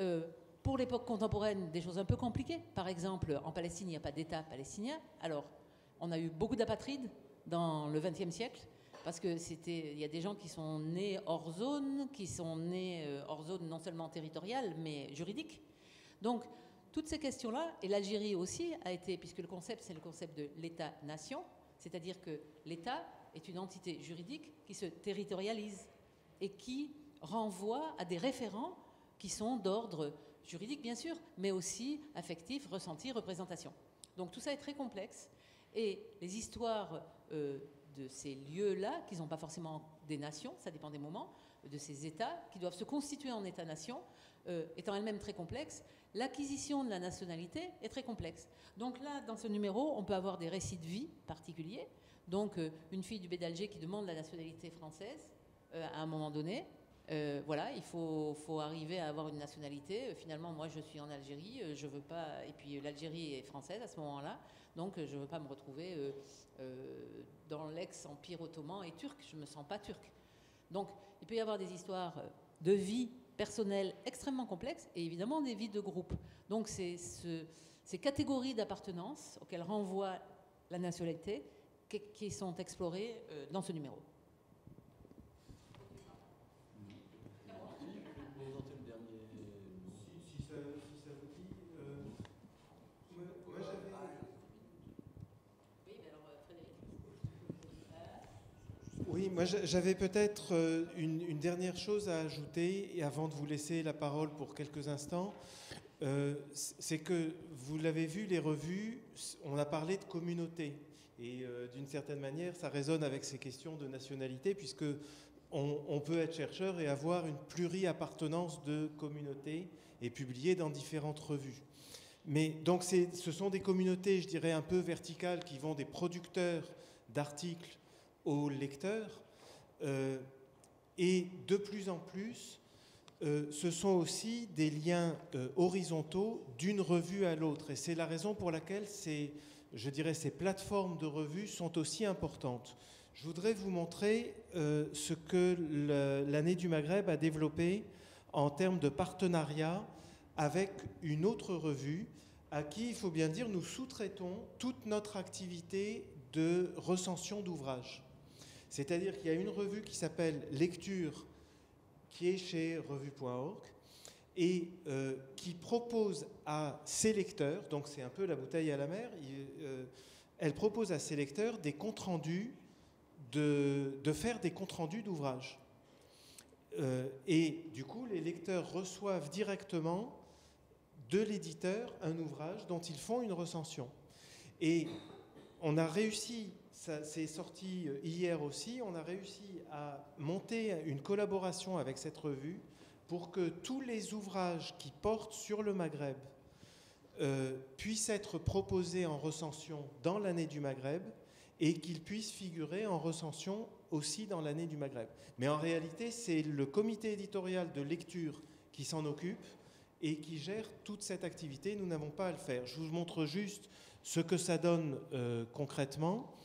pour l'époque contemporaine, des choses un peu compliquées. Par exemple, en Palestine, il n'y a pas d'État palestinien. Alors, on a eu beaucoup d'apatrides dans le XXe siècle, parce que il y a des gens qui sont nés hors zone, qui sont nés hors zone non seulement territoriale, mais juridique. Donc, toutes ces questions-là, et l'Algérie aussi a été, puisque le concept, c'est le concept de l'État-nation, c'est-à-dire que l'État est une entité juridique qui se territorialise et qui renvoie à des référents qui sont d'ordre juridique bien sûr, mais aussi affectif, ressenti, représentation. Donc tout ça est très complexe et les histoires de ces lieux-là, qui ne sont pas forcément des nations, ça dépend des moments, de ces États qui doivent se constituer en État-nation, étant elles-mêmes très complexes, l'acquisition de la nationalité est très complexe. Donc là, dans ce numéro, on peut avoir des récits de vie particuliers. Donc une fille du Bé d'Alger qui demande la nationalité française à un moment donné. Voilà, il faut arriver à avoir une nationalité. Finalement, moi, je suis en Algérie, je veux pas. Et puis l'Algérie est française à ce moment-là, donc je veux pas me retrouver dans l'ex-empire ottoman et turc. Je me sens pas turc. Donc, il peut y avoir des histoires de vie personnelle extrêmement complexes et évidemment des vies de groupe. Donc, c'est ces catégories d'appartenance auxquelles renvoie la nationalité qui sont explorées dans ce numéro. Oui, moi j'avais peut-être une dernière chose à ajouter, et avant de vous laisser la parole pour quelques instants, c'est que vous l'avez vu, les revues, on a parlé de communauté, et d'une certaine manière, ça résonne avec ces questions de nationalité, puisque on peut être chercheur et avoir une pluri-appartenance de communauté et publier dans différentes revues. Mais donc ce sont des communautés, je dirais, un peu verticales qui vont des producteurs d'articles aux lecteurs, et de plus en plus, ce sont aussi des liens horizontaux d'une revue à l'autre. Et c'est la raison pour laquelle ces plateformes de revues sont aussi importantes. Je voudrais vous montrer ce que l'année du Maghreb a développé en termes de partenariat avec une autre revue, à qui, il faut bien dire, nous sous-traitons toute notre activité de recension d'ouvrages. C'est-à-dire qu'il y a une revue qui s'appelle Lecture, qui est chez revue.org, et qui propose à ses lecteurs, donc c'est un peu la bouteille à la mer, elle propose à ses lecteurs des comptes rendus, de faire des comptes rendus d'ouvrages. Et du coup, les lecteurs reçoivent directement de l'éditeur un ouvrage dont ils font une recension. Et on a réussi, ça c'est sorti hier aussi, on a réussi à monter une collaboration avec cette revue pour que tous les ouvrages qui portent sur le Maghreb puissent être proposés en recension dans l'année du Maghreb et qu'ils puissent figurer en recension aussi dans l'année du Maghreb. Mais en réalité, c'est le comité éditorial de lecture qui s'en occupe et qui gère toute cette activité. Nous n'avons pas à le faire. Je vous montre juste ce que ça donne concrètement.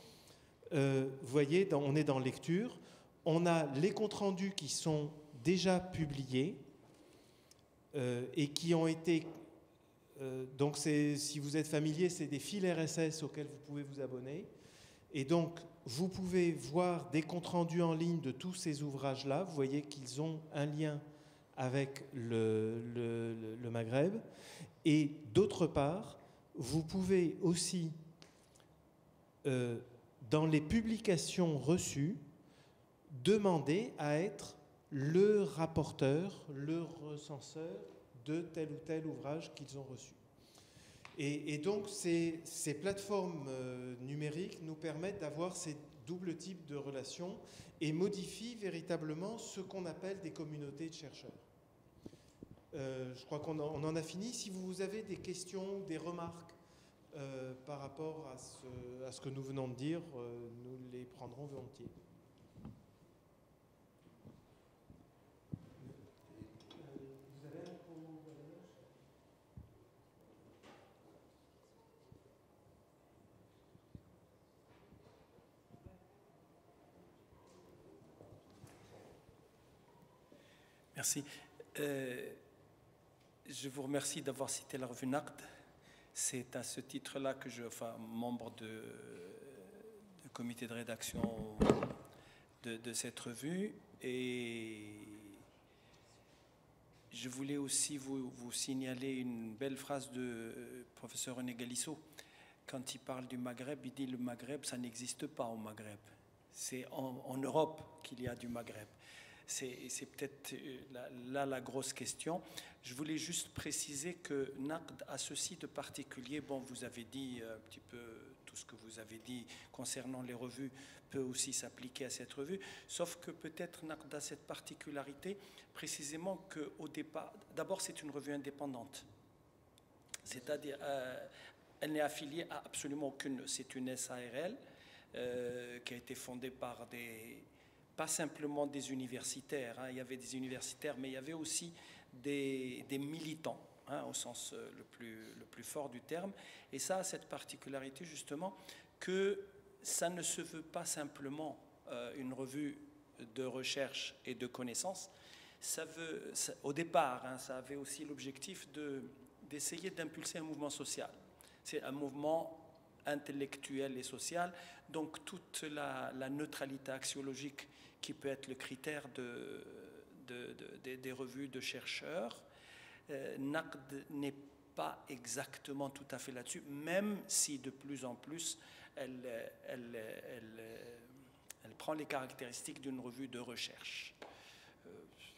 Vous voyez, on est dans lecture. On a les comptes rendus qui sont déjà publiés et qui ont été... donc, si vous êtes familier, c'est des fils RSS auxquels vous pouvez vous abonner. Et donc, vous pouvez voir des comptes rendus en ligne de tous ces ouvrages-là. Vous voyez qu'ils ont un lien avec le Maghreb. Et d'autre part, vous pouvez aussi, dans les publications reçues, demander à être le rapporteur, le recenseur de tel ou tel ouvrage qu'ils ont reçu. Et donc, ces plateformes numériques nous permettent d'avoir ces doubles types de relations et modifient véritablement ce qu'on appelle des communautés de chercheurs. Je crois qu'on en a fini. Si vous avez des questions, des remarques par rapport à ce que nous venons de dire, nous les prendrons volontiers. Merci. Je vous remercie d'avoir cité la revue Naqd. C'est à ce titre-là que membre du comité de rédaction de cette revue. Et je voulais aussi vous signaler une belle phrase de professeur René Galissot. Quand il parle du Maghreb, il dit le Maghreb, ça n'existe pas au Maghreb. C'est en Europe qu'il y a du Maghreb. C'est peut-être là la grosse question. Je voulais juste préciser que Naqd a ceci de particulier. Bon, vous avez dit un petit peu tout ce que vous avez dit concernant les revues peut aussi s'appliquer à cette revue, sauf que peut-être Naqd a cette particularité précisément qu'au départ, d'abord c'est une revue indépendante, c'est-à-dire elle n'est affiliée à absolument aucune. C'est une SARL qui a été fondée par pas simplement des universitaires, hein. Il y avait des universitaires, mais il y avait aussi des militants, hein, au sens le plus fort du terme. Et ça a cette particularité justement que ça ne se veut pas simplement une revue de recherche et de connaissances. Au départ, hein, ça avait aussi l'objectif d'essayer d'impulser un mouvement social. C'est un mouvement intellectuel et social, donc toute la neutralité axiologique qui peut être le critère des revues de chercheurs. Naqd n'est pas exactement tout à fait là-dessus, même si de plus en plus elle prend les caractéristiques d'une revue de recherche.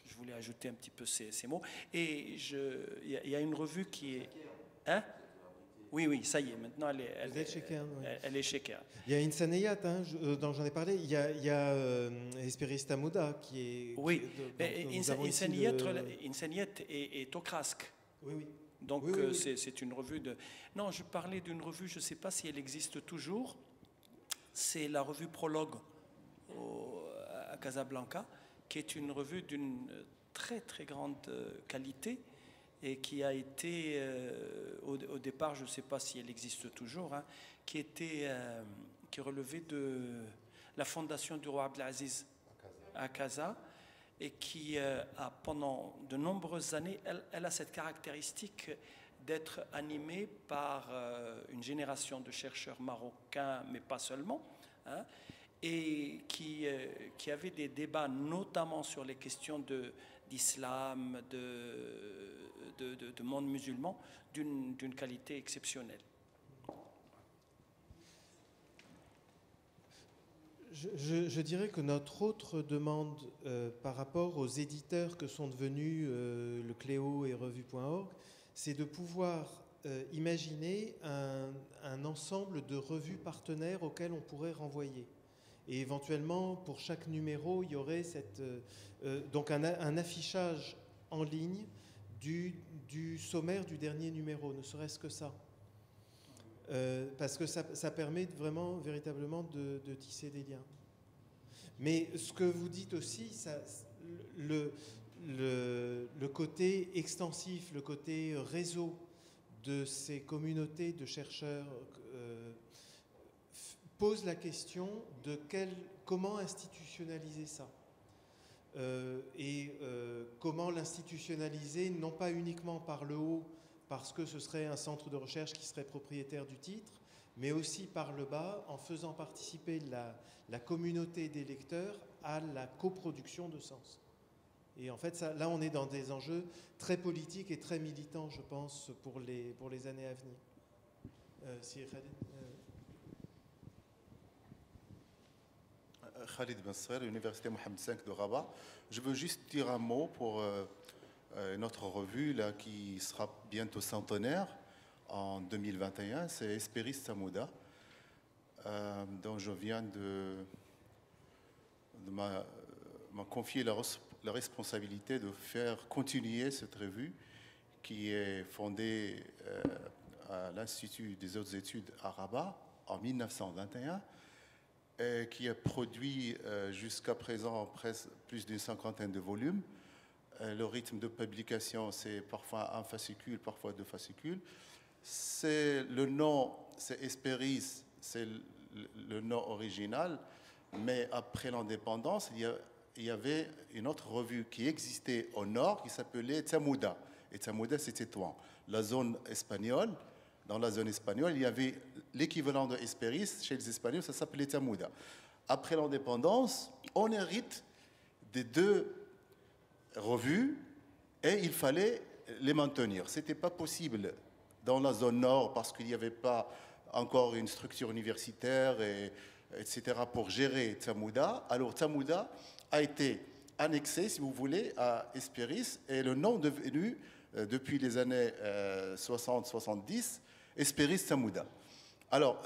Je voulais ajouter un petit peu ces mots. Et il y a une revue qui est... Hein? Oui, ça y est, maintenant elle est chez Kern. Il y a Insaneyat, hein, dont j'en ai parlé, il y a Esperista Muda qui est... Oui, Insaneyat est au CRASC. Oui. Donc oui. C'est une revue de... Non, je parlais d'une revue, je ne sais pas si elle existe toujours, c'est la revue Prologue à Casablanca, qui est une revue d'une très très grande qualité, et qui a été, au départ, je ne sais pas si elle existe toujours, hein, qui relevait de la fondation du roi Abdelaziz à Casa, et qui a, pendant de nombreuses années, elle a cette caractéristique d'être animé par une génération de chercheurs marocains, mais pas seulement, hein, et qui avaient des débats notamment sur les questions d'islam, de monde musulman, d'une qualité exceptionnelle. Je dirais que notre autre demande par rapport aux éditeurs que sont devenus le Cléo et Revue.org, c'est de pouvoir imaginer un ensemble de revues partenaires auxquelles on pourrait renvoyer. Et éventuellement, pour chaque numéro, il y aurait donc un affichage en ligne du sommaire du dernier numéro, ne serait-ce que ça. Parce que ça permet vraiment, véritablement, de tisser des liens. Mais ce que vous dites aussi, le côté extensif, le côté réseau de ces communautés de chercheurs pose la question de comment institutionnaliser ça. Comment l'institutionnaliser, non pas uniquement par le haut, parce que ce serait un centre de recherche qui serait propriétaire du titre, mais aussi par le bas, en faisant participer la communauté des lecteurs à la coproduction de sens. Et en fait, là, on est dans des enjeux très politiques et très militants, je pense, pour les années à venir. Khalid Benser, Université Mohamed V de Rabat. Je veux juste dire un mot pour notre revue là, qui sera bientôt centenaire en 2021, c'est Hesperis Samouda, dont je viens de m'a confié la responsabilité de faire continuer cette revue qui est fondée à l'Institut des hautes études à Rabat en 1921 et qui a produit jusqu'à présent plus d'une cinquantaine de volumes. Le rythme de publication, c'est parfois un fascicule, parfois deux fascicules. Le nom, c'est Hesperis, c'est le nom original, mais après l'indépendance, il y avait une autre revue qui existait au nord qui s'appelait Tamouda. Et Tamouda, c'était Tétouan. La zone espagnole, dans la zone espagnole, il y avait l'équivalent de Hesperis chez les Espagnols, ça s'appelait Tamouda. Après l'indépendance, on hérite des deux revues et il fallait les maintenir. Ce n'était pas possible dans la zone nord parce qu'il n'y avait pas encore une structure universitaire, etc. pour gérer Tamouda. Alors Tamouda a été annexé, si vous voulez, à Hesperis et le nom devenu, depuis les années 60-70, Hesperis Tamouda. Alors,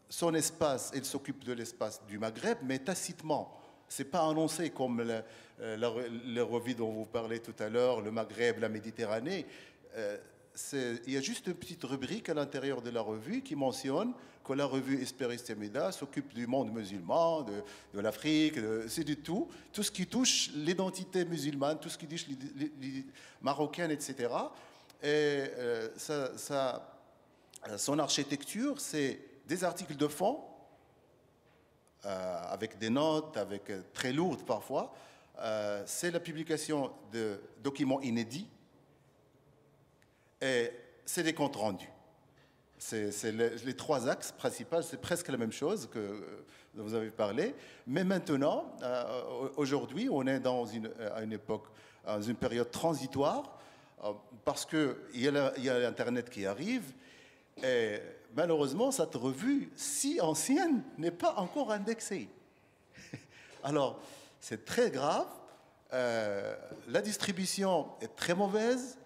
son espace, il s'occupe de l'espace du Maghreb, mais tacitement. Ce n'est pas annoncé comme les revues dont vous parlez tout à l'heure, le Maghreb, la Méditerranée. Il y a juste une petite rubrique à l'intérieur de la revue qui mentionne que la revue Hesperis Tamouda s'occupe du monde musulman, de l'Afrique, c'est du tout ce qui touche l'identité musulmane, tout ce qui touche les marocaines, etc. Et son architecture, c'est des articles de fond, avec des notes, très lourdes parfois. C'est la publication de documents inédits et c'est des comptes rendus. C'est les trois axes principaux, c'est presque la même chose que dont vous avez parlé. Mais maintenant, aujourd'hui, on est à une époque, dans une période transitoire, parce qu'il y a l'Internet qui arrive, et malheureusement, cette revue, si ancienne, n'est pas encore indexée. Alors, c'est très grave. La distribution est très mauvaise.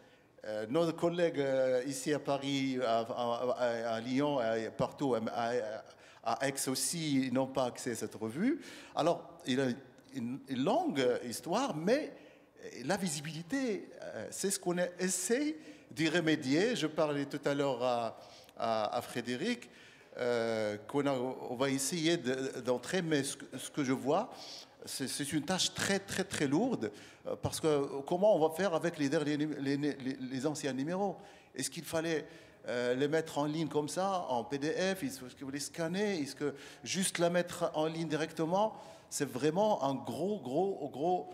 Nos collègues ici à Paris, à Lyon, partout, à Aix aussi, n'ont pas accès à cette revue. Alors, il a une longue histoire, mais la visibilité, c'est ce qu'on essaie d'y remédier. Je parlais tout à l'heure à Frédéric, on va essayer d'entrer, mais ce que je vois, c'est une tâche très, très, très lourde, parce que comment on va faire avec les anciens numéros? Est-ce qu'il fallait les mettre en ligne comme ça, en PDF? Est-ce qu'il faut les scanner? Est-ce que juste la mettre en ligne directement? C'est vraiment un gros...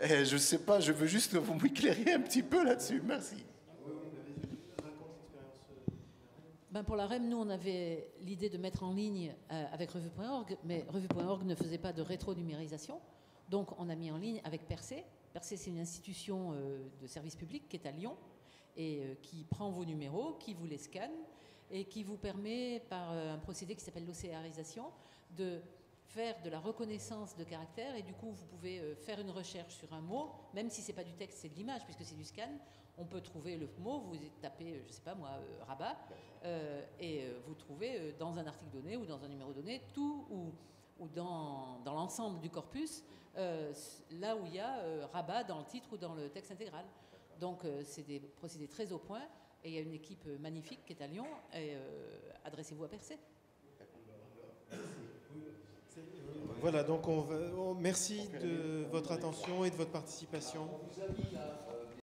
Et je ne sais pas, je veux juste vous m'éclairer un petit peu là-dessus. Merci. Ben pour la REM, nous, on avait l'idée de mettre en ligne avec revue.org, mais revue.org ne faisait pas de rétro-numérisation. Donc, on a mis en ligne avec Percé. Percé, c'est une institution de service public qui est à Lyon et qui prend vos numéros, qui vous les scanne et qui vous permet, par un procédé qui s'appelle l'OCRisation, de faire de la reconnaissance de caractères. Et du coup, vous pouvez faire une recherche sur un mot, même si ce n'est pas du texte, c'est de l'image, puisque c'est du scan. On peut trouver le mot, vous tapez, je ne sais pas moi, rabat, et vous trouvez dans un article donné ou dans un numéro donné tout ou dans l'ensemble du corpus, là où il y a rabat dans le titre ou dans le texte intégral. Donc c'est des procédés très au point et il y a une équipe magnifique qui est à Lyon et adressez-vous à Percé. Voilà, donc merci de votre attention et de votre participation. On vous a mis là,